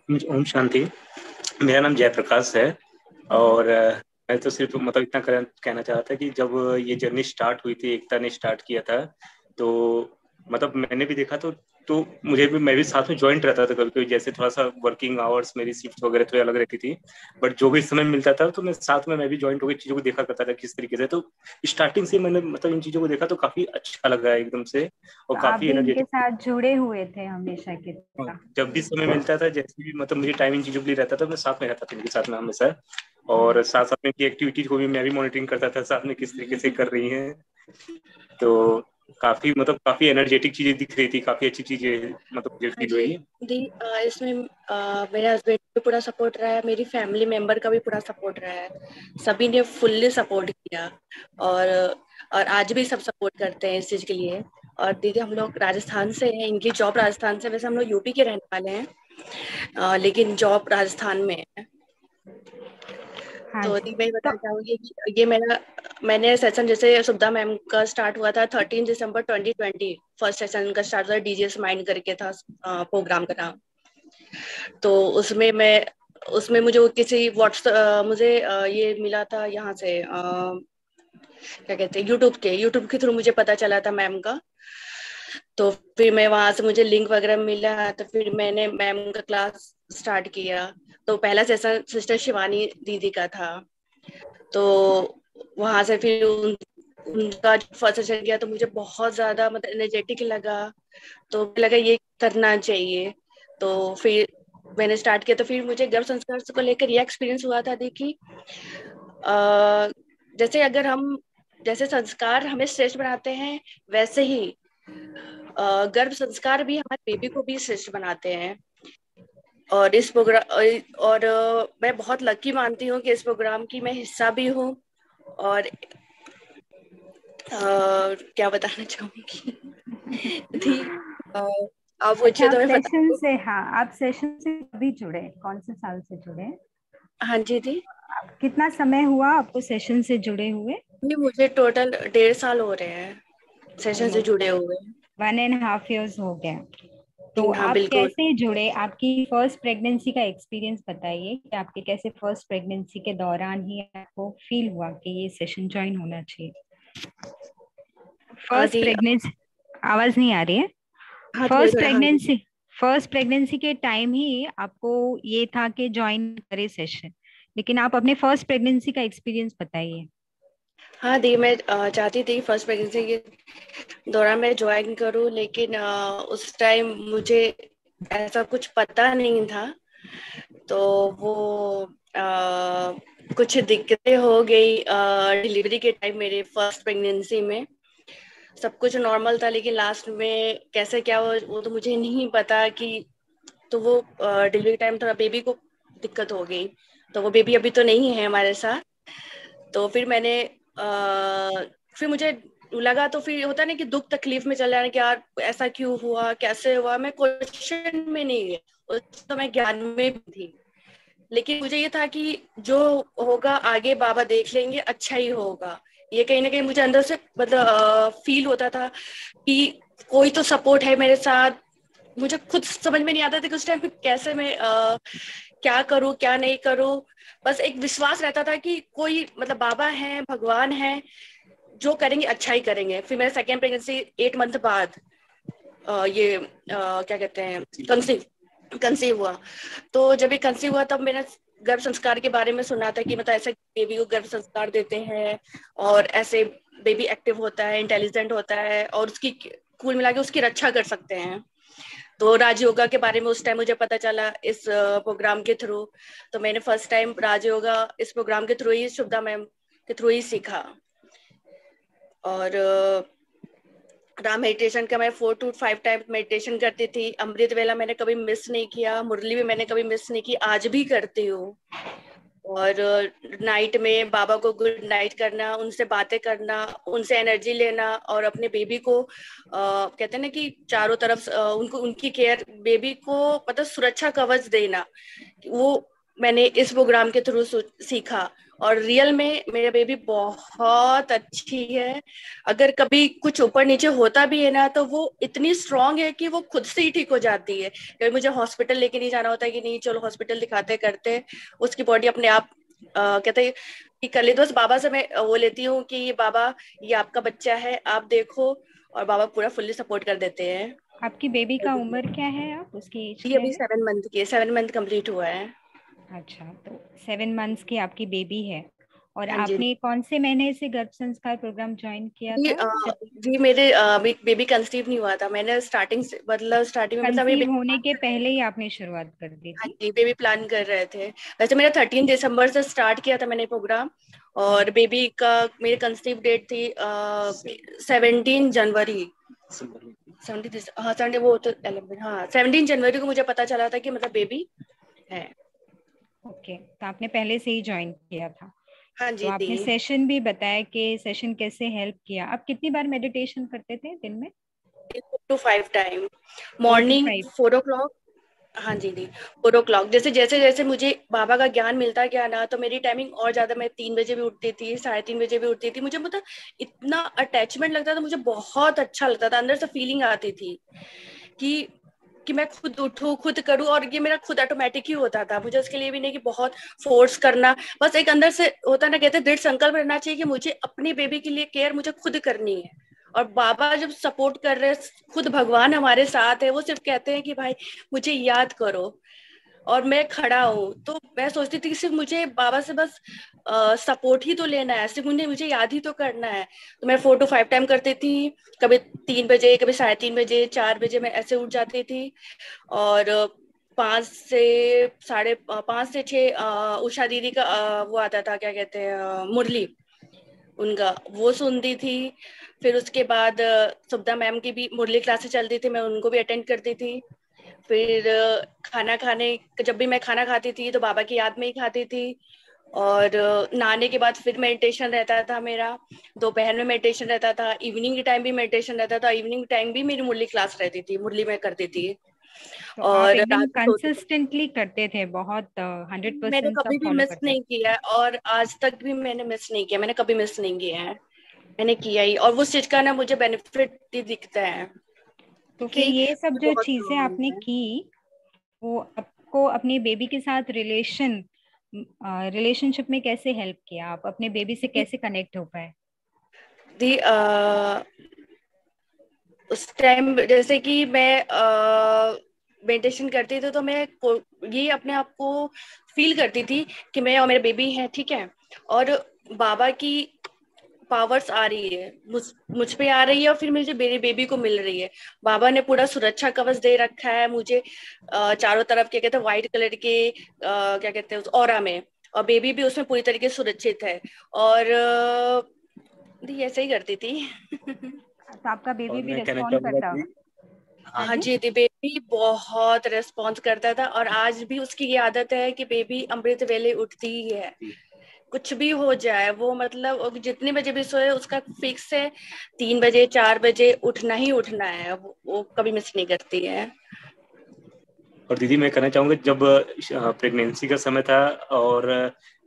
ओम शांति। मेरा नाम जयप्रकाश है। और मैं तो सिर्फ मतलब इतना कहना चाह रहा था कि जब ये जर्नी स्टार्ट हुई थी, एकता ने स्टार्ट किया था, तो मतलब मैंने भी देखा तो मुझे भी, मैं भी साथ में ज्वाइंट रहता था कभी कभी, जैसे थोड़ा सा वर्किंग आवर्स मेरी शिफ्ट वगैरह थोड़ी अलग रहती थी। बट जो भी समय मिलता था तो मैं साथ में मैं भी ज्वाइंट होकर चीजों को देखा करता था किस तरीके से। तो स्टार्टिंग से मैंने मतलब इन चीजों को देखा तो काफी अच्छा लगा एकदम से, और तो आप काफी भी इनके एनर्जेटिक। साथ जुड़े हुए थे हमेशा की हाँ, तरह। जब भी समय मिलता था, जैसे भी मतलब मुझे टाइम इन चीजों के लिए रहता था, मैं साथ में रहता था इनके साथ में हमेशा। और साथ साथ में की एक्टिविटीज को भी मैं भी मॉनिटरिंग करता था, साथ में किस तरीके से कर रही हैं। तो काफी मतलब काफी एनर्जेटिक चीजें दिख रही थी, काफी अच्छी चीजें मतलब मुझे हाँ फील जी हुई। दी, इसमें मेरे हस्बैंड भी पूरा सपोर्ट रहा है, मेरी फैमिली मेंबर का भी पूरा सपोर्ट रहा है। सभी ने फुल्ली सपोर्ट किया। और और आज भी सब सपोर्ट करते हैं इस चीज के लिए। और दीदी हम लोग राजस्थान से हैं, इनकी जॉब राजस्थान से, वैसे हम लोग यूपी के रहने वाले हैं, लेकिन जॉब राजस्थान में है। हाँ तो जी। दी मैं तो बताना चाहूंगी कि ये मैंने सेशन जैसे सुब्धा मैम का स्टार्ट हुआ था 13 दिसंबर 2020। फर्स्ट सेशन का स्टार्ट हुआ, डीजीएस माइंड करके था प्रोग्राम का नाम। तो उसमें मुझे किसी व्हाट्सएप मुझे ये मिला था यहाँ से, क्या कहते हैं, यूट्यूब के थ्रू मुझे पता चला था मैम का। तो फिर मैं वहां से, मुझे लिंक वगैरह मिला, तो फिर मैंने मैम का क्लास स्टार्ट किया। तो पहला सेशन सिस्टर शिवानी दीदी का था। तो वहां से फिर उनका फर्स्ट सेशन किया तो मुझे बहुत ज्यादा मतलब एनर्जेटिक लगा। तो लगा ये करना चाहिए। तो फिर मैंने स्टार्ट किया। तो फिर मुझे गर्भ संस्कार को लेकर ये एक्सपीरियंस हुआ था, देखिए जैसे अगर हम, जैसे संस्कार हमें श्रेष्ठ बनाते हैं, वैसे ही गर्भ संस्कार भी हमारे बेबी को भी श्रेष्ठ बनाते हैं। और इस प्रोग्राम, और मैं बहुत लकी मानती हूँ कि इस प्रोग्राम की मैं हिस्सा भी हूँ। और क्या बताना चाहूंगी थी, अ, आप अच्छा, पूछे तो मैं बता दूँ। आप सेशन से कभी जुड़े, कौन से साल से जुड़े? हाँ जी थी। कितना समय हुआ आपको सेशन से जुड़े हुए? ये मुझे टोटल 1.5 साल हो रहे हैं सेशन से जुड़े हुए। 1.5 years हो गया। तो जी हाँ आप बिल्कुल। कैसे जुड़े? आपकी फर्स्ट प्रेगनेंसी का एक्सपीरियंस बताइए कि आपके कैसे फर्स्ट प्रेगनेंसी के दौरान ही आपको फील हुआ कि ये सेशन ज्वाइन होना चाहिए। फर्स्ट दी, प्रेगनेंसी, आवाज नहीं आ रही है। हाँ थोड़ी फर्स्ट थोड़ी, हाँ जी। प्रेगनेंसी फर्स्ट प्रेगनेंसी के टाइम ही आपको ये था कि ज्वाइन करे सेशन, लेकिन आप अपने फर्स्ट प्रेगनेंसी का एक्सपीरियंस बताइए। हाँ दी, मैं चाहती थी फर्स्ट प्रेगनेंसी के दौरान मैं ज्वाइन करूँ, लेकिन उस टाइम मुझे ऐसा कुछ पता नहीं था। तो वो कुछ दिक्कतें हो गई डिलीवरी के टाइम, मेरे फर्स्ट प्रेगनेंसी में सब कुछ नॉर्मल था, लेकिन लास्ट में कैसे क्या हुआ वो तो मुझे नहीं पता कि। तो वो डिलीवरी टाइम थोड़ा बेबी को दिक्कत हो गई। तो वो बेबी अभी तो नहीं है हमारे साथ। तो फिर फिर मुझे लगा, तो फिर होता ना कि दुख तकलीफ में चल जाना कि यार ऐसा क्यों हुआ, कैसे हुआ, मैं क्वेश्चन में नहीं गई। उस तो मैं ज्ञान में भी थी, लेकिन मुझे ये था कि जो होगा आगे बाबा देख लेंगे, अच्छा ही होगा। ये कहीं ना कहीं मुझे अंदर से मतलब फील होता था कि कोई तो सपोर्ट है मेरे साथ। मुझे खुद समझ में नहीं आता था कि उस टाइम पे कैसे मैं क्या करूं क्या नहीं करूं। बस एक विश्वास रहता था कि कोई मतलब बाबा है, भगवान है, जो करेंगे अच्छा ही करेंगे। फिर मेरा सेकेंड प्रेगनेंसी 8 मंथ बाद क्या कहते हैं, कंसीव हुआ। तो जब ये कंसीव हुआ तब मैंने गर्भ संस्कार के बारे में सुना था कि मतलब ऐसे बेबी को गर्भ संस्कार देते हैं और ऐसे बेबी एक्टिव होता है, इंटेलिजेंट होता है, और उसकी कुल मिला के उसकी रक्षा कर सकते हैं। तो राज योगा के बारे में उस टाइम मुझे पता चला इस प्रोग्राम के थ्रू। तो मैंने फर्स्ट टाइम राज योगा इस प्रोग्राम के थ्रू ही, शुभदा मैम के थ्रू ही सीखा। और राम मेडिटेशन का मैं 4 to 5 टाइम मेडिटेशन करती थी। अमृत वेला मैंने कभी मिस नहीं किया, मुरली भी मैंने कभी मिस नहीं की, आज भी करती हूँ। और नाइट में बाबा को गुड नाइट करना, उनसे बातें करना, उनसे एनर्जी लेना, और अपने बेबी को कहते हैं ना कि चारों तरफ उनको उनकी केयर, बेबी को मतलब सुरक्षा कवच देना। वो मैंने इस प्रोग्राम के थ्रू सीखा। और रियल में मेरा बेबी बहुत अच्छी है। अगर कभी कुछ ऊपर नीचे होता भी है ना, तो वो इतनी स्ट्रांग है कि वो खुद से ही ठीक हो जाती है। कभी मुझे हॉस्पिटल लेके नहीं जाना होता है कि नहीं चलो हॉस्पिटल दिखाते करते, उसकी बॉडी अपने आप कहते हैं कि कर ले। तो बस बाबा से मैं वो लेती हूँ कि बाबा ये आपका बच्चा है, आप देखो, और बाबा पूरा फुल्ली सपोर्ट कर देते हैं। आपकी बेबी का उम्र क्या है, आप उसकी एज ये क्या अभी है? 7 मंथ की है, 7 मंथ कंप्लीट हुआ है। अच्छा, तो 7 मंथ्स की आपकी बेबी है। और हाँ जी। आपने कौन से महीने से गर्भ संस्कार प्रोग्राम ज्वाइन किया जी था जब जी मेरे बेबी कंसीव नहीं हुआ था। मैंने स्टार्टिंग से मतलब स्टार्टिंग में मतलब कंसीव बेबी होने प्लान के कर रहे पहले थे। ही आपने शुरुआत कर दी हाँ थी? जी, बेबी प्लान कर रहे थे। वैसे मेरा 13 दिसंबर से स्टार्ट किया था मैंने प्रोग्राम। और बेबी का मेरी कंसीव डेट थी 17 जनवरी। 17 हाँ 17 वो तो 11 हाँ 17 जनवरी को मुझे पता चला था कि मतलब बेबी है। ओके, तो आपने पहले से ही ज्वाइन किया था। हाँ तो जी दी। आपने सेशन भी बताया कि सेशन कैसे हेल्प किया। आप कितनी बार मेडिटेशन करते थे दिन में? 4 to 5 time. 4 to morning 5। 4 o'clock। हाँ जी दी। 4 o'clock। जैसे जैसे जैसे मुझे बाबा का ज्ञान मिलता गया ना, तो मेरी टाइमिंग और ज्यादा, मैं 3 बजे भी उठती थी, 3:30 बजे भी उठती थी। मुझे मतलब इतना अटैचमेंट लगता था, मुझे बहुत अच्छा लगता था, अंदर से फीलिंग आती थी कि मैं खुद उठूं खुद करूं। और ये मेरा खुद ऑटोमेटिक ही होता था, मुझे उसके लिए भी नहीं कि बहुत फोर्स करना। बस एक अंदर से होता ना, कहते दृढ़ संकल्प रहना चाहिए कि मुझे अपनी बेबी के लिए केयर मुझे खुद करनी है। और बाबा जब सपोर्ट कर रहे हैं, खुद भगवान हमारे साथ है, वो सिर्फ कहते हैं कि भाई मुझे याद करो और मैं खड़ा हूँ। तो मैं सोचती थी कि सिर्फ मुझे बाबा से बस सपोर्ट ही तो लेना है, सिर्फ मुझे मुझे याद ही तो करना है। तो मैं 4 to 5 टाइम करती थी। कभी 3 बजे, कभी 3:30 बजे, 4 बजे मैं ऐसे उठ जाती थी। और 5 से 6 उषा दीदी का वो आता था, क्या कहते हैं, मुरली, उनका वो सुनती थी। फिर उसके बाद सुब्दा मैम की भी मुरली क्लासेस चलती थी, मैं उनको भी अटेंड करती थी। फिर खाना खाने, जब भी मैं खाना खाती थी तो बाबा की याद में ही खाती थी। और नहाने के बाद फिर मेडिटेशन रहता था मेरा। दोपहर में मेडिटेशन रहता था, इवनिंग के टाइम भी मेडिटेशन रहता था। इवनिंग टाइम भी मेरी मुरली क्लास रहती थी, मुरली में करती थी। तो आप और एकदम रात में सोती थी। कंसिस्टेंटली करते थे, बहुत मैंने 100% सब कभी भी फॉलो मिस करते थे। नहीं किया है, और आज तक भी मैंने मिस नहीं किया, मैंने कभी मिस नहीं किया है। मैंने किया ही, और उस चीज का ना मुझे बेनिफिट भी दिखता है तो फिर कि ये सब जो बहुत चीजें प्रॉब्लम आपने है। की, वो आपको अपने बेबी के साथ रिलेशनशिप में कैसे हेल्प किया? आप अपने बेबी से कैसे कनेक्ट हो पाए? दी उस टाइम जैसे कि मैं मेडिटेशन करती थी, तो मैं ये अपने आप को फील करती थी कि मैं और मेरे बेबी हैं, ठीक है। और बाबा की पावर्स आ रही है, मुझ पे आ रही है, और फिर मुझे मेरी बेबी को मिल रही है। बाबा ने पूरा सुरक्षा कवच दे रखा है मुझे, चारों तरफ, क्या कहते हैं, व्हाइट कलर के क्या कहते हैं उस ऑरा में। और बेबी भी उसमें पूरी तरीके से सुरक्षित है। और ऐसे ही करती थी। तो आपका बेबी और भी मैं कहना रिस्पॉन्ड चाहूंगा करता कि होगा? हाँ हाँ जी। जी, दी बेबी बहुत रिस्पॉन्स करता था, और आज भी उसकी ये आदत है कि बेबी अमृत वेले उठती ही है। कुछ भी हो जाए वो, मतलब वो जितने बजे भी सोए, उसका फिक्स है 3 बजे 4 बजे उठना ही उठना है, वो कभी मिस नहीं करती है। और दीदी मैं कहना चाहूंगा, जब प्रेगनेंसी का समय था और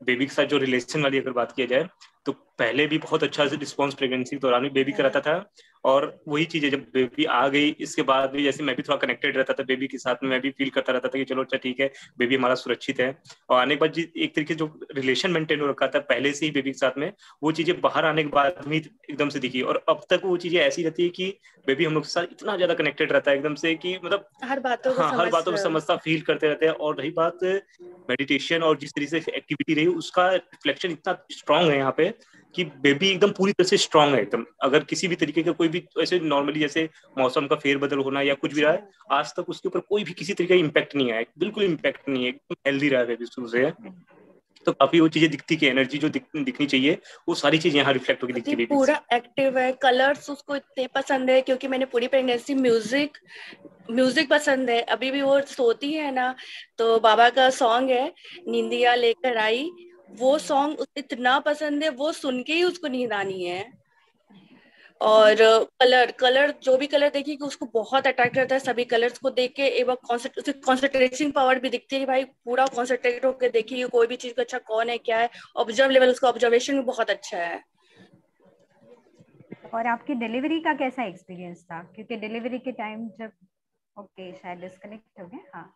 बेबी के साथ जो रिलेशन वाली अगर बात किया जाए, तो पहले भी बहुत अच्छा रिस्पॉन्स प्रेगनेंसी के दौरान भी बेबी का रहता था। और वही चीजें जब बेबी आ गई, इसके बाद भी जैसे मैं भी थोड़ा कनेक्टेड रहता था बेबी के साथ में, मैं भी फील करता रहता था कि चलो अच्छा ठीक है, बेबी हमारा सुरक्षित है। और आने के बाद एक तरीके जो रिलेशन मेंटेन हो रखा था पहले से ही बेबी के साथ में, वो चीजें बाहर आने के बाद भी एकदम से दिखी। और अब तक वो चीजें ऐसी रहती है कि बेबी हम लोग के साथ इतना ज्यादा कनेक्टेड रहता है एकदम से कि मतलब हर बातों को हाँ, हर समझ बातों को समझता फील करते रहते हैं। और रही बात मेडिटेशन और जिस तरीके से एक्टिविटी रही, उसका रिफ्लेक्शन इतना स्ट्रांग है यहाँ पे कि बेबी एकदम पूरी तरह से स्ट्रांग है एकदम। अगर किसी भी तरीके का कोई भी ऐसे नॉर्मली जैसे मौसम का फेरबदल होना या कुछ भी रहा है, आज तक उसके ऊपर कोई भी किसी तरीके का इम्पैक्ट नहीं आया, बिल्कुल इम्पैक्ट नहीं है, एकदम हेल्दी रहा है बेबी शुरू से। तो काफी वो चीजें दिखती कि एनर्जी जो दिखनी चाहिए, वो सारी चीजें यहाँ रिफ्लेक्ट होकर दिखती है बेबी से। पूरा एक्टिव है, कलर्स उसको इतने पसंद है, क्योंकि मैंने पूरी प्रेगनेंसी म्यूजिक म्यूजिक पसंद है। अभी भी वो सोती है ना, तो बाबा का सॉन्ग है निंदिया लेकर आई, वो सॉन्ग इतना पसंद है, वो सुन के ही उसको नींद आनी है। और कलर कलर जो भी कलर देखिए कि उसको बहुत अट्रैक्ट करता है, सभी कलर्स को देख के एक बार उसकी कॉन्सेंट्रेशन पावर भी दिखती है कि भाई पूरा कॉन्सेंट्रेट होकर देखिए कोई भी चीज को अच्छा कौन है क्या है, ऑब्जर्व लेवल उसका ऑब्जर्वेशन भी बहुत अच्छा है। और आपकी डिलीवरी का कैसा एक्सपीरियंस था? क्योंकि डिलीवरी के टाइम जब, ओके शायद डिस्कनेक्ट हो गया, हाँ,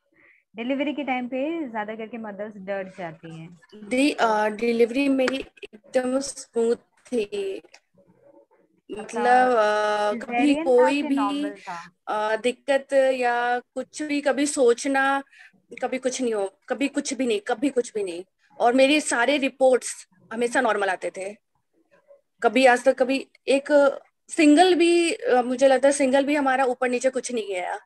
डिलीवरी के टाइम पे ज्यादा करके मदर्स डर जाती हैं। डिलीवरी मेरी एकदम स्मूथ थी, मतलब कभी सिजेरियन था कोई कि भी नॉर्मल था? दिक्कत या कुछ भी, कभी सोचना, कभी कुछ नहीं हो, कभी कुछ भी नहीं, कभी कुछ भी नहीं। और मेरी सारे रिपोर्ट्स हमेशा नॉर्मल आते थे, कभी आज तक कभी एक सिंगल भी मुझे लगता है सिंगल भी हमारा ऊपर नीचे कुछ नहीं गया,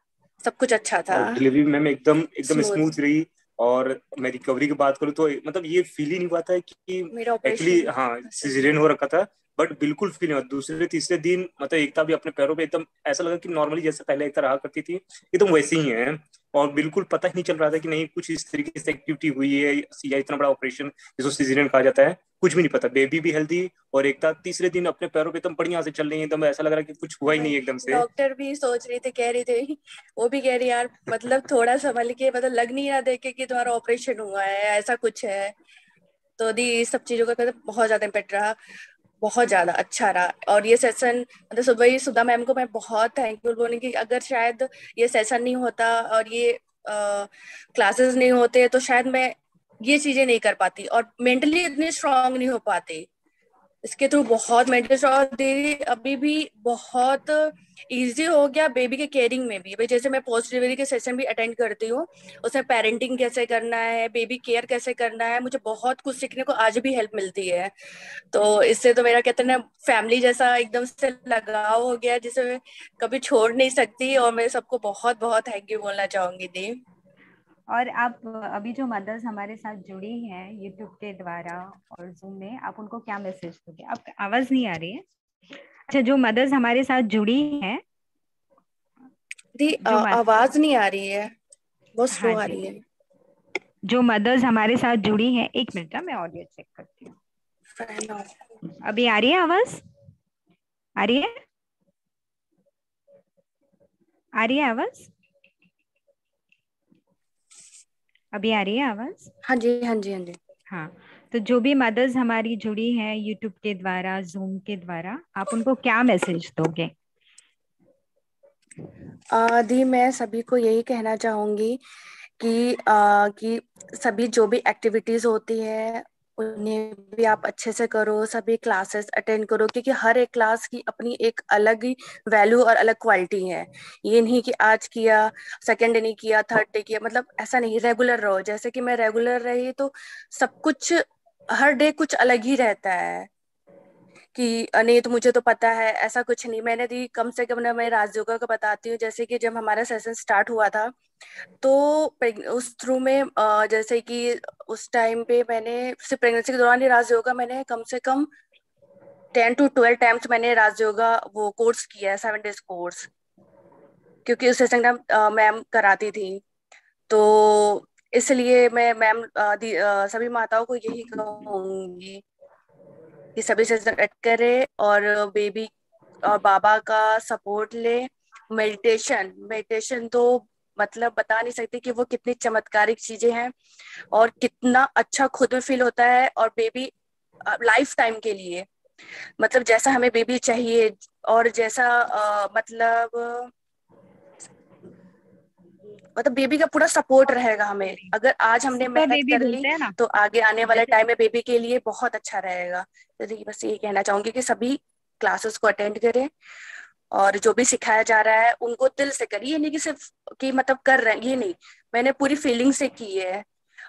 सब कुछ अच्छा था, और डिलीवरी मैम एकदम एकदम स्मूथ। स्मूथ रही। और मैं रिकवरी की बात करूँ तो मतलब ये फील ही नहीं हुआ था कि मेरा एक्चुअली ऑपरेशन हाँ सही सिजेरियन है। हो रखा था। बट बिल्कुल फील नहीं हुआ। दूसरे तीसरे दिन मतलब एकता भी अपने पैरों पे एकदम ऐसा लगा कि नॉर्मली जैसे पहले एकता रहा करती थी एकदम वैसे ही है। और बिल्कुल पता ही नहीं चल रहा था कि नहीं कुछ इस तरीके से एक्टिविटी हुई है या इतना बड़ा ऑपरेशन जिसको सिजेरियन कहा जाता है, कुछ भी नहीं पता। बेबी भी हेल्दी और एकता तीसरे दिन अपने पैरों पे एकदम बढ़िया से चल रही है। एकदम ऐसा लग रहा है कि कुछ हुआ ही नहीं एकदम से। डॉक्टर भी सोच रही थी, कह रही थी, वो भी कह रही यार मतलब थोड़ा संभल के, मतलब लग नहीं रहा देख के कि तुम्हारा ऑपरेशन हुआ है ऐसा कुछ है। तो दी सब चीजों का मतलब बहुत ज्यादा इम्पेक्ट रहा, बहुत ज्यादा अच्छा रहा। और ये सेशन मतलब सुबह ही सुधा मैम को मैं बहुत थैंकफुल बोलूंगी कि अगर शायद ये सेशन नहीं होता और ये क्लासेस नहीं होते तो शायद मैं ये चीजें नहीं कर पाती और मेंटली इतनी स्ट्रांग नहीं हो पाती। इसके थ्रू बहुत मेंटल और दे अभी भी बहुत इजी हो गया बेबी के केयरिंग में भी। भाई जैसे मैं पोस्ट डिलीवरी के सेशन भी अटेंड करती हूँ, उसमें पेरेंटिंग कैसे करना है, बेबी केयर कैसे करना है, मुझे बहुत कुछ सीखने को आज भी हेल्प मिलती है। तो इससे तो मेरा कहते हैं ना फैमिली जैसा एकदम से लगाव हो गया जिसे मैं कभी छोड़ नहीं सकती। और मैं सबको बहुत बहुत थैंक यू बोलना चाहूंगी दी। और आप अभी जो मदर्स हमारे साथ जुड़ी हैं यूट्यूब के द्वारा और जूम में, आप उनको क्या मैसेज दोगे? आपकी आवाज नहीं आ रही है। अच्छा, जो मदर्स हमारे साथ जुड़ी हैं, दी जो मद आवाज नहीं आ रही है, बहुत हाँ स्लो आ जी, रही है। जो मदर्स हमारे साथ जुड़ी हैं, एक मिनट मैं ऑडियो चेक करती हूँ। Fan of. अभी आ रही है आवाज? आ रही है? आ रही है आवाज? अभी आ रही है आवाज? हाँ जी हाँ जी हाँ जी। हाँ, तो जो भी मदर्स हमारी जुड़ी हैं यूट्यूब के द्वारा, जूम के द्वारा, आप उनको क्या मैसेज दोगे? दी मैं सभी को यही कहना चाहूंगी कि सभी जो भी एक्टिविटीज होती है उन्हें भी आप अच्छे से करो, सभी क्लासेस अटेंड करो, क्योंकि हर एक क्लास की अपनी एक अलग ही वैल्यू और अलग क्वालिटी है। ये नहीं कि आज किया, सेकेंड डे नहीं किया, थर्ड डे किया, मतलब ऐसा नहीं, रेगुलर रहो। जैसे कि मैं रेगुलर रही तो सब कुछ हर डे कुछ अलग ही रहता है कि नहीं तो मुझे तो पता है, ऐसा कुछ नहीं। मैंने दी कम से कम ना, मैं राजयोगा का बताती हूँ। जैसे कि जब हमारा सेशन स्टार्ट हुआ था तो उस थ्रू में जैसे कि उस टाइम पे मैंने सिर्फ प्रेगनेंसी के दौरान ही राजयोगा मैंने कम से कम 10 to 12 टाइम्स मैंने राजयोगा वो कोर्स किया है, 7 days कोर्स, क्योंकि उस सेशन का मैम कराती थी। तो इसलिए मैं मैम सभी माताओं को यही कहूंगी कि सभी सेशन अटेंड करे और बेबी और बाबा का सपोर्ट ले। मेडिटेशन मेडिटेशन तो मतलब बता नहीं सकती कि वो कितनी चमत्कारिक चीजें हैं और कितना अच्छा खुद में फील होता है। और बेबी लाइफ टाइम के लिए, मतलब जैसा हमें बेबी चाहिए और जैसा मतलब बेबी का पूरा सपोर्ट रहेगा हमें। अगर आज हमने सुपर मेहनत बेबी कर ली बोलते हैं ना, तो आगे आने वाले जैसे टाइम में बेबी के लिए बहुत अच्छा रहेगा। तो देखिए बस यही कहना चाहूंगी कि सभी क्लासेस को अटेंड करें और जो भी सिखाया जा रहा है उनको दिल से करिए। ये नहीं कि सिर्फ कि मतलब कर रहे हैं, ये नहीं, मैंने पूरी फीलिंग से की है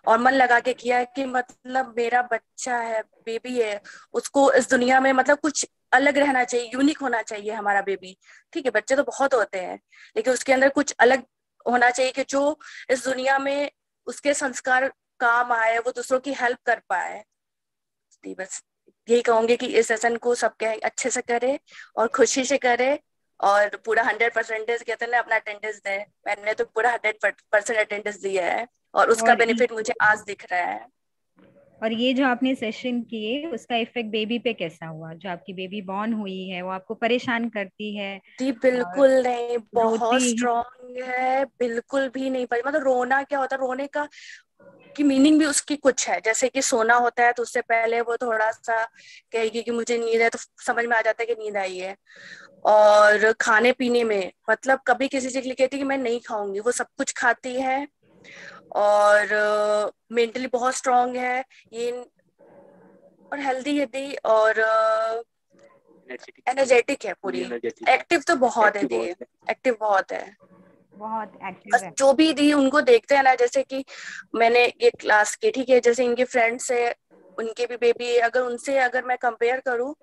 और मन लगा के किया है कि मतलब मेरा बच्चा है, बेबी है, उसको इस दुनिया में मतलब कुछ अलग रहना चाहिए, यूनिक होना चाहिए हमारा बेबी। ठीक है बच्चे तो बहुत होते हैं लेकिन उसके अंदर कुछ अलग होना चाहिए कि जो इस दुनिया में उसके संस्कार काम आए, वो दूसरों की हेल्प कर पाए। जी, बस यही कहूंगी कि इस सेशन को सबके अच्छे से करे और खुशी से करे और पूरा 100% कहते हैं ना अपना अटेंडेंस दे। मैंने तो पूरा 100% अटेंडेंस दिया है और उसका और बेनिफिट मुझे आज दिख रहा है। और ये जो आपने सेशन किए उसका इफेक्ट बेबी पे कैसा हुआ? जो आपकी बेबी बॉर्न हुई है वो आपको परेशान करती है जी और बिल्कुल नहीं, बहुत रोती ही? स्ट्रांग है, बिल्कुल भी नहीं पड़ी। मतलब रोना क्या होता है, रोने का की मीनिंग भी उसकी कुछ है। जैसे कि सोना होता है तो उससे पहले वो थोड़ा सा कहेगी कि मुझे नींद है, तो समझ में आ जाता है कि नींद आई है। और खाने पीने में मतलब कभी किसी चीज के लिए कहती है कि मैं नहीं खाऊंगी, वो सब कुछ खाती है। और मेंटली बहुत स्ट्रांग है ये, और हेल्दी है दी, और एनर्जेटिक है पूरी। एक्टिव तो बहुत है दी, एक्टिव बहुत है। बहुत एक्टिव बस है। जो भी दी उनको देखते हैं ना, जैसे कि मैंने ये क्लास की, ठीक है, जैसे इनके फ्रेंड्स है, उनके भी बेबी, अगर उनसे अगर मैं कंपेयर करूँ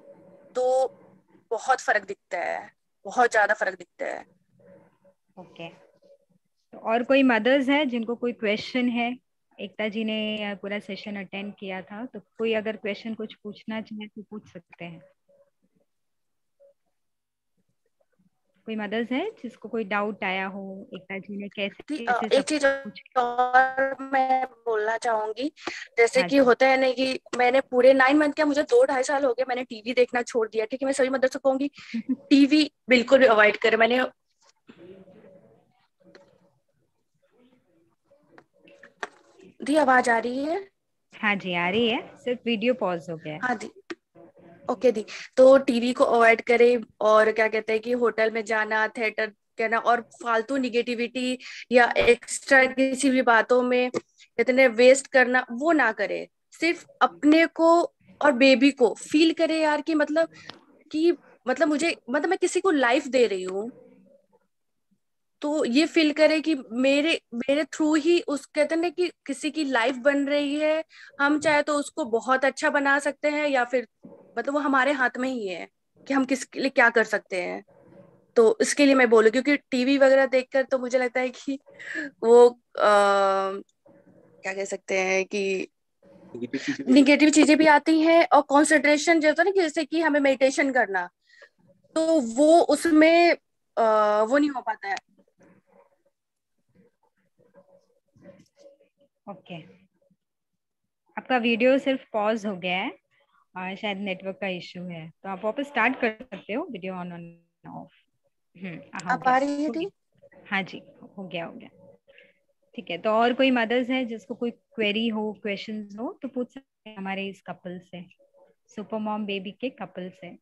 तो बहुत फर्क दिखता है, बहुत ज्यादा फर्क दिखता है। ओके। तो और कोई मदर्स है जिनको कोई क्वेश्चन है? एकता जी ने पूरा सेशन अटेंड किया था, तो कोई अगर क्वेश्चन कुछ पूछना चाहे तो पूछ सकते हैं। कोई मदर्स है जिसको कोई डाउट आया हो एकता जी ने कैसे कैसे एक सब चीज कुछ? और मैं बोलना चाहूंगी, जैसे हाँ कि जी। होता है ना कि मैंने पूरे 9 मंथ, क्या मुझे 2 ढाई साल हो गए, मैंने टीवी देखना छोड़ दिया, ठीक है। मैं सभी मदर से कहूंगी टीवी बिल्कुल भी अवॉइड करें। मैंने दी, आवाज आ रही है? हाँ जी आ रही है, सिर्फ वीडियो पॉज हो गया है। हाँ दी, ओके दी। तो टीवी को अवॉइड करें, और क्या कहते हैं कि होटल में जाना, थिएटर कहना, और फालतू निगेटिविटी या एक्स्ट्रा किसी भी बातों में इतने वेस्ट करना वो ना करे। सिर्फ अपने को और बेबी को फील करे यार, कि मतलब कि मतलब मुझे, मतलब मैं किसी को लाइफ दे रही हूँ, तो ये फील करे कि मेरे मेरे थ्रू ही उस, कहते हैं ना कि किसी की लाइफ बन रही है। हम चाहे तो उसको बहुत अच्छा बना सकते हैं, या फिर मतलब वो हमारे हाथ में ही है कि हम किसके लिए क्या कर सकते हैं। तो इसके लिए मैं बोलूँ, क्योंकि टीवी वगैरह देखकर तो मुझे लगता है कि वो क्या कह सकते हैं कि निगेटिव चीजें भी आती हैं, और कंसंट्रेशन जो होता है ना, कि जैसे कि हमें मेडिटेशन करना, तो वो उसमें वो नहीं हो पाता है। ओके। आपका वीडियो सिर्फ पॉज हो गया है, शायद नेटवर्क का इशू है, तो आप वापस स्टार्ट कर सकते हो, वीडियो ऑन ऑन ऑफ। हो अब आ गया, रही है हो थी? गया। हाँ जी, हो गया, हो गया। ठीक है, तो और कोई मदर्स है जिसको कोई क्वेरी हो, क्वेश्चंस हो, तो पूछ सकते हैं हमारे इस कपल से, सुपर मॉम बेबी के कपल से।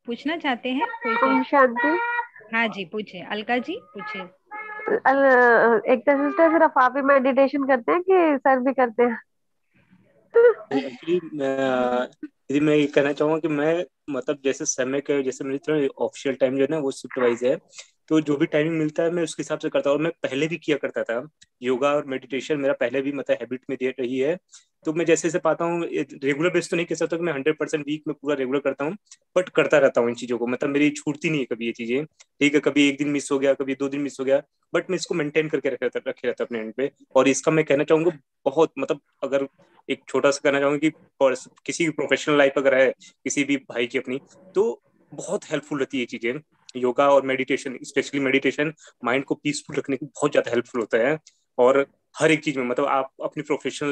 पूछना चाहते हैं कोई से? ओम शांति। हाँ जी पूछे, अलका जी पूछे। एकता सिस्टर, सिर्फ आप ही मेडिटेशन करते हैं कि सर भी करते हैं? एक्चुअली यदि मैं ये कहना चाहूंगा कि मैं मतलब जैसे समय के, जैसे मेरी थोड़ा ऑफिशियल टाइम जो है ना वो शिफ्ट वाइज है, तो जो भी टाइमिंग मिलता है मैं उसके हिसाब से करता हूँ। और मैं पहले भी किया करता था योगा और मेडिटेशन, मेरा पहले भी मतलब हैबिट में दे रही है। तो मैं जैसे जैसे पाता हूँ, रेगुलर बेस तो नहीं कह सकता कि मैं 100% वीक में पूरा रेगुलर करता हूँ, बट करता रहता हूँ इन चीजों को। मतलब मेरी छूटती नहीं है कभी ये चीजें। ठीक है, कभी एक दिन मिस हो गया, कभी 2 दिन मिस हो गया, बट मैं इसको मेंटेन करके रखे रहता अपने एंड पे। और इसका मैं कहना चाहूंगा बहुत, मतलब अगर एक छोटा सा कहना चाहूंगा कि किसी की प्रोफेशनल लाइफ अगर है किसी भी भाई की अपनी, तो बहुत हेल्पफुल रहती है ये चीजें। योगा और मेडिटेशन, स्पेशली मेडिटेशन, माइंड को पीसफुल रखने को बहुत ज्यादा हेल्पफुल होता है। और हर एक चीज में, मतलब आप अपनी professional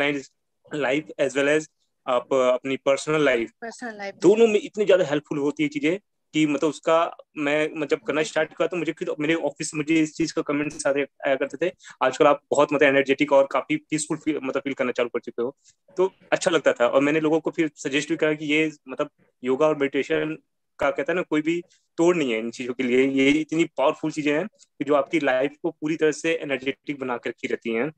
life as well as आप अपनी पर्सनल लाइफ, पर्सनल लाइफ में। दोनों में इतनी ज्यादा हेल्पफुल होती है चीजें कि मतलब उसका मैं जब करना स्टार्ट किया तो मुझे खुद मेरे ऑफिस से मुझे इस चीज का कमेंट्स आया करते थे, आजकल आप बहुत मतलब एनर्जेटिक और काफी पीसफुल फील करना चालू कर चुके हो। तो अच्छा लगता था, और मैंने लोगों को फिर सजेस्ट भी करा कि ये मतलब योगा और मेडिटेशन का कहता है ना कोई भी तोड़ नहीं है इन चीजों के लिए। ये इतनी पावरफुल चीजें हैं कि जो आपकी लाइफ को पूरी तरह से एनर्जेटिक बना कर रखी रहती हैं।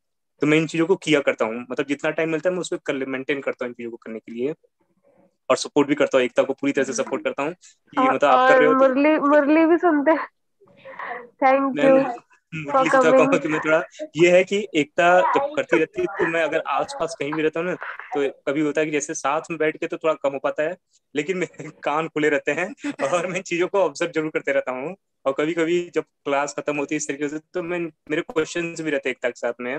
तो मैं इन चीजों को किया करता हूँ, मतलब जितना टाइम मिलता है मैं उसको मेंटेन करता हूँ इन चीजों को करने के लिए। और सपोर्ट भी करता हूँ, एकता को पूरी तरह से सपोर्ट करता हूँ कि मतलब आप कर और रहे हो तो मुरली मुरली भी सुनते हैं। थैंक मैं यू फॉर मुरली से थोड़ा कमिंग। कहूँगा कि मैं थोड़ा, ये है कि एकता जब करती रहती है तो मैं अगर आसपास कहीं भी रहता हूँ ना, तो कभी होता है कि जैसे साथ में बैठ के तो थोड़ा कम हो पाता है, लेकिन मेरे कान खुले रहते हैं और मैं चीजों को ऑब्जर्व जरूर करते रहता हूँ। और कभी कभी जब क्लास खत्म होती है इस तरीके से, तो मैं मेरे क्वेश्चंस भी रहते हैं एकता के साथ में,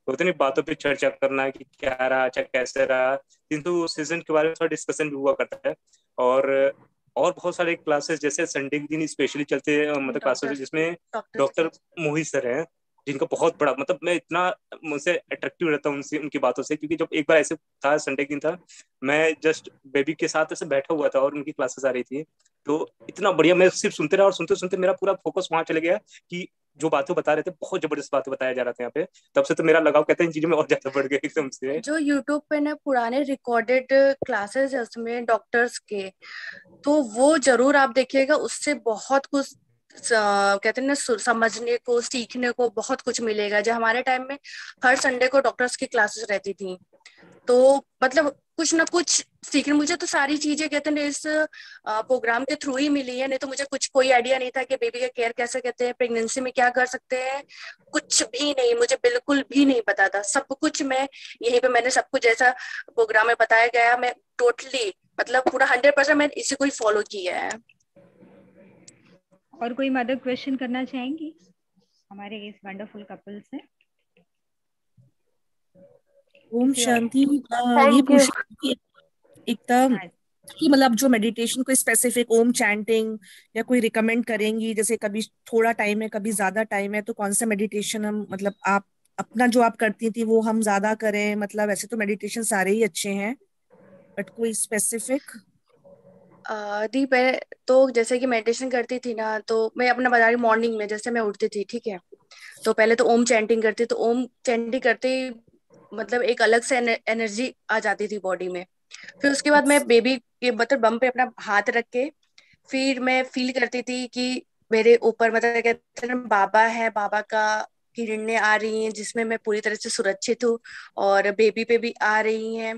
होते नहीं बातों पे चर्चा करना कि क्या रहा, अच्छा कैसे रहा, किंतु सीजन के बारे में थोड़ा डिस्कशन भी हुआ करता है। और और बहुत सारे क्लासेस जैसे संडे के दिन स्पेशली चलते हैं, मतलब क्लासेस डॉक्टर जिसमें डॉक्टर डॉक्टर मोहित सर हैं, जिनका बहुत बड़ा मतलब मैं इतना मुझसे अट्रैक्टिव रहता हूँ उनसे, उनकी बातों से, क्योंकि जब एक बार ऐसे था, संडे के दिन था, मैं जस्ट बेबी के साथ ऐसे बैठा हुआ था और उनकी क्लासेस आ रही थी, तो इतना बढ़िया मैं सिर्फ सुनते रहा, और सुनते सुनते मेरा पूरा फोकस वहां चले गया कि जो बातें बता रहे थे बहुत जबरदस्त बातें बताया जा रहा था यहाँ पे। तब से तो मेरा लगाव कहते हैं इन चीजों में और ज्यादा बढ़ गया एकदम से। जो यूट्यूब पे ना पुराने रिकॉर्डेड क्लासेस है उसमें डॉक्टर्स के, तो वो जरूर आप देखिएगा, उससे बहुत कुछ कहते हैं ना समझने को सीखने को बहुत कुछ मिलेगा। जो हमारे टाइम में हर संडे को डॉक्टर्स की क्लासेस रहती थी, तो मतलब कुछ ना कुछ सीखने, मुझे तो सारी चीजें कहते हैं इस प्रोग्राम के थ्रू ही मिली है। नहीं तो मुझे कुछ कोई आइडिया नहीं था कि बेबी का केयर कैसे कहते हैं, प्रेगनेंसी में क्या कर सकते हैं, कुछ भी नहीं, मुझे बिल्कुल भी नहीं पता था। सब कुछ मैं यहीं पे मैंने सब कुछ जैसा प्रोग्राम में बताया गया, मैं टोटली मतलब पूरा 100% मैं इसी को ही फॉलो किया है। और कोई मदर क्वेश्चन करना चाहेंगी हमारे इस वंडरफुल कपल से? ओम शांति। ये थैंक यू। पूछ रही थी एकदम कि मतलब जो मेडिटेशन को स्पेसिफिक ओम चैंटिंग या कोई रिकमेंड करेंगी, जैसे कभी थोड़ा टाइम है कभी ज्यादा टाइम है, तो कौन सा मेडिटेशन हम मतलब आप अपना जो आप करती थी वो हम ज्यादा करें? मतलब ऐसे तो मेडिटेशन सारे ही अच्छे हैं, बट कोई स्पेसिफिक? दी मैं तो जैसे कि मेडिटेशन करती थी ना, तो मैं अपना बता रही मॉर्निंग में जैसे मैं उठती थी, ठीक है, तो पहले तो ओम चैंटिंग करती, तो ओम चैंटिंग करते ही मतलब एक अलग से एनर्जी आ जाती थी बॉडी में। फिर उसके बाद मैं बेबी के मतलब बम पे अपना हाथ रख के फिर मैं फील करती थी कि मेरे ऊपर मतलब कहते हैं ना बाबा है, बाबा का किरणें आ रही हैं जिसमें मैं पूरी तरह से सुरक्षित हूँ, और बेबी पे भी आ रही हैं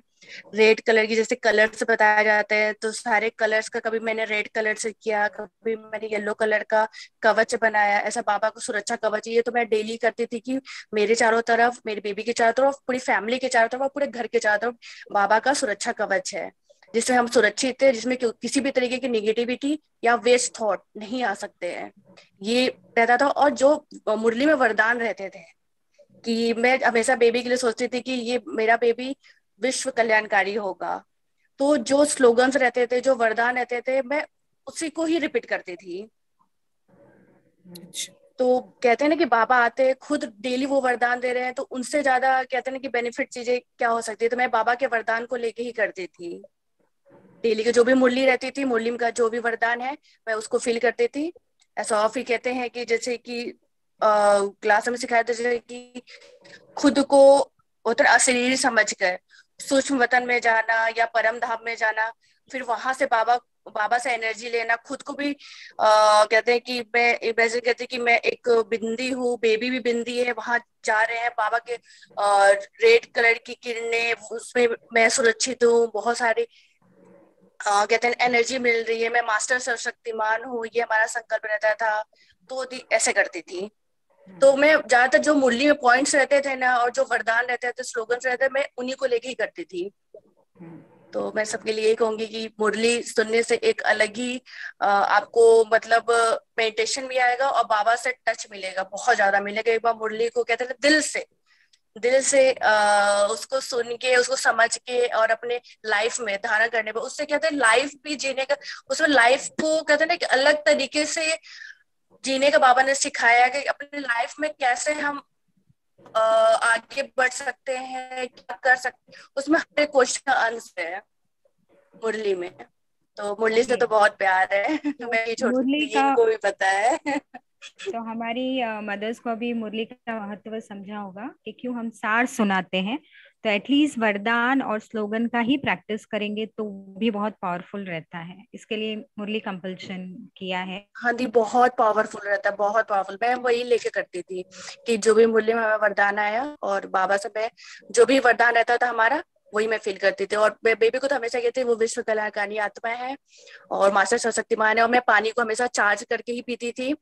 रेड कलर की, जैसे कलर्स बताया जाता है तो सारे कलर्स का कभी मैंने रेड कलर से किया, कभी मैंने येलो कलर का कवच बनाया, ऐसा बाबा को सुरक्षा कवच। ये तो मैं डेली करती थी कि मेरे चारों तरफ, मेरे बेबी के चारों तरफ, पूरी फैमिली के चारों तरफ और पूरे घर के चारों तरफ बाबा का सुरक्षा कवच है, जिसमें हम सुरक्षित है, जिसमें किसी भी तरीके की निगेटिविटी या वेस्ट थॉट नहीं आ सकते हैं, ये रहता था। और जो मुरली में वरदान रहते थे कि मैं हमेशा बेबी के लिए सोचती थी कि ये मेरा बेबी विश्व कल्याणकारी होगा, तो जो स्लोगन्स रहते थे, जो वरदान रहते थे, मैं उसी को ही रिपीट करती थी। तो कहते हैं ना कि बाबा आते हैं खुद डेली वो वरदान दे रहे हैं, तो उनसे ज्यादा कहते हैं ना कि बेनिफिट चीजें क्या हो सकती है, तो मैं बाबा के वरदान को लेके ही करती थी। डेली की जो भी मुरली रहती थी, मुरली का जो भी वरदान है मैं उसको फील करती थी। ऐसा और फिर कहते हैं कि जैसे कि क्लास में सिखाया था, जैसे कि खुद को उतर अशरीरी समझकर सूक्ष्म वतन में जाना या परम धाम में जाना, फिर वहां से बाबा बाबा से एनर्जी लेना, खुद को भी कहते हैं कि मैं वैसे कहते हैं कि मैं एक बिंदी हूँ, बेबी भी बिंदी है, वहां जा रहे हैं बाबा के रेड कलर की किरणें, उसमें मैं सुरक्षित हूँ, बहुत सारी कहते हैं एनर्जी मिल रही है, मैं मास्टर सर्वशक्तिमान हूँ, ये हमारा संकल्प रहता था। तो ऐसे करती थी। तो मैं ज्यादातर जो मुरली में पॉइंट्स रहते थे ना और जो वरदान रहते थे, स्लोगन्स रहते थे, मैं उन्हीं को लेके ही करती थी। तो मैं सबके लिए यही कहूंगी कि मुरली सुनने से एक अलग ही आपको मतलब मेडिटेशन भी आएगा और बाबा से टच मिलेगा, बहुत ज्यादा मिलेगा। एक बार मुरली को कहते थे दिल से उसको सुन के, उसको समझ के और अपने लाइफ में धारण करने पर, उससे कहते हैं लाइफ भी जीने का, उसमें लाइफ को कहते हैं ना कि अलग तरीके से जीने का बाबा ने सिखाया कि अपनी लाइफ में कैसे हम आगे बढ़ सकते हैं, क्या कर सकते हैं, उसमें हर एक क्वेश्चन का आंसर है मुरली में। तो मुरली से तो बहुत प्यार है। तो मैं ये छोटी मुरली सी का, इनको भी पता है। तो हमारी मदर्स को अभी मुरली का महत्व समझा होगा कि क्यों हम सार सुनाते हैं। तो एटलीस्ट वरदान और स्लोगन का ही प्रैक्टिस करेंगे तो भी बहुत पावरफुल रहता है, इसके लिए मुरली कंपल्शन किया है। हाँ दी, बहुत पावरफुल रहता है, बहुत पावरफुल। मैं वही लेके करती थी कि जो भी मुरली में हमें वरदान आया और बाबा से मैं जो भी वरदान रहता था हमारा, वही मैं फील करती थी। और बेबी को तो हमेशा कहती थी वो विश्व कल्याणकारी आत्मा है और मास्टर सर्वशक्तिमान है। और मैं पानी को हमेशा चार्ज करके ही पीती थी।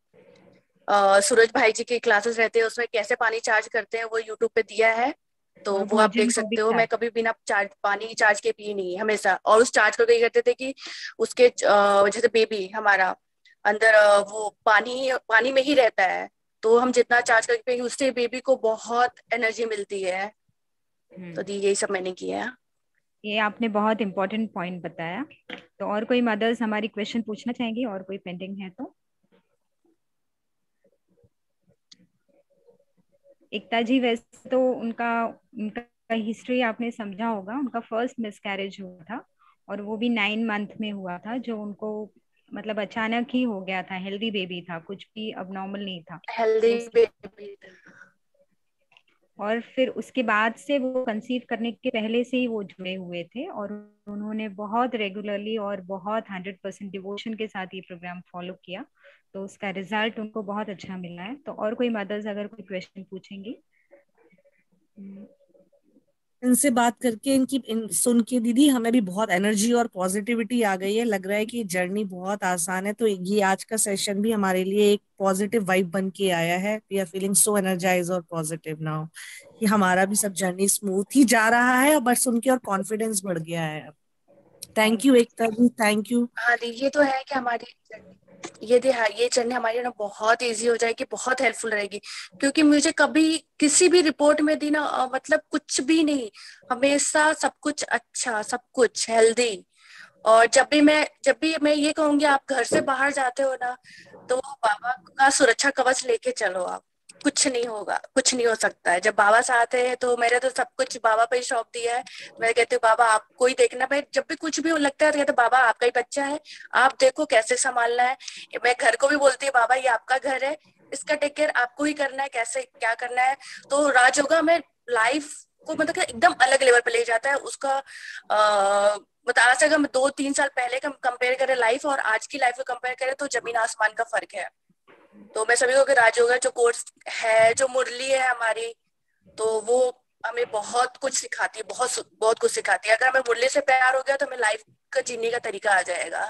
सूरज भाई जी की क्लासेस रहते हैं, उसमें कैसे पानी चार्ज करते हैं वो यूट्यूब पे दिया है, तो और वो आप देख भोजन को भी सकते हो। मैं चार्ज। कभी बिना चार्ज पानी चार्ज के पी नहीं हमेशा। और उस चार्ज को ये करते थे कि उसके जैसे बेबी हमारा अंदर वो पानी पानी में ही रहता है, तो हम जितना चार्ज करके पिएंगे उससे बेबी को बहुत एनर्जी मिलती है। तो दी यही सब मैंने किया है। ये आपने बहुत इंपॉर्टेंट पॉइंट बताया। तो और कोई मदर्स हमारी क्वेश्चन पूछना चाहेंगी, और कोई पेंडिंग है तो? एकता जी वैसे तो उनका उनका हिस्ट्री आपने समझा होगा, उनका फर्स्ट मिसकैरेज हुआ था और वो भी 9 मंथ में हुआ था, जो उनको मतलब अचानक ही हो गया था। हेल्दी बेबी था, कुछ भी अब नॉर्मल नहीं था। हेल्दी उस बेबी। और फिर उसके बाद से वो कंसीव करने के पहले से ही वो जुड़े हुए थे और उन्होंने बहुत रेगुलरली और बहुत 100% डिवोशन के साथ ये प्रोग्राम फॉलो किया, तो उसका रिजल्ट उनको बहुत अच्छा मिला है। तो और कोई मदर्स अगर कोई क्वेश्चन पूछेंगी। इनसे बात करके सुन के दीदी हमें भी बहुत एनर्जी और पॉजिटिविटी आ गई है। लग रहा है कि जर्नी बहुत आसान है। तो ये आज का सेशन भी हमारे लिए एक पॉजिटिव वाइब बन के आया है। We are feeling so energize और पॉजिटिव नाउ कि हमारा भी सब जर्नी स्मूथ ही जा रहा है, और बस सुन के और कॉन्फिडेंस बढ़ गया है अब। Thank you Ekta ji, thank you. हाँ दी, ये तो है कि हमारी ये जर्नी हमारी ना बहुत इजी हो जाएगी, बहुत हेल्पफुल रहेगी। क्योंकि मुझे कभी किसी भी रिपोर्ट में दी ना मतलब कुछ भी नहीं, हमेशा सब कुछ अच्छा, सब कुछ हेल्दी। और जब भी मैं ये कहूंगी आप घर से बाहर जाते हो ना, तो बाबा का सुरक्षा कवच लेके चलो आप, कुछ नहीं होगा, कुछ नहीं हो सकता है। जब बाबा साथ है तो मैंने तो सब कुछ बाबा पे ही सौंप दिया है। मैं कहती हूँ बाबा आपको ही देखना। मैं जब भी कुछ भी लगता है तो कहते बाबा आपका ही बच्चा है, आप देखो कैसे संभालना है। मैं घर को भी बोलती हूँ बाबा ये आपका घर है, इसका टेक केयर आपको ही करना है, कैसे क्या करना है। तो राजयोगा में लाइफ को मतलब कि एकदम अलग लेवल पे ले जाता है उसका। मतलब आज से अगर हम 2-3 साल पहले का कंपेयर करें लाइफ और आज की लाइफ को कंपेयर करें तो जमीन आसमान का फर्क है। तो मैं सभी को कि राजयोगा जो कोर्स है, जो मुरली है हमारी, तो वो हमें बहुत कुछ सिखाती है, बहुत बहुत कुछ सिखाती है। अगर हमें मुरली से प्यार हो गया तो हमें लाइफ का जीने का तरीका आ जाएगा।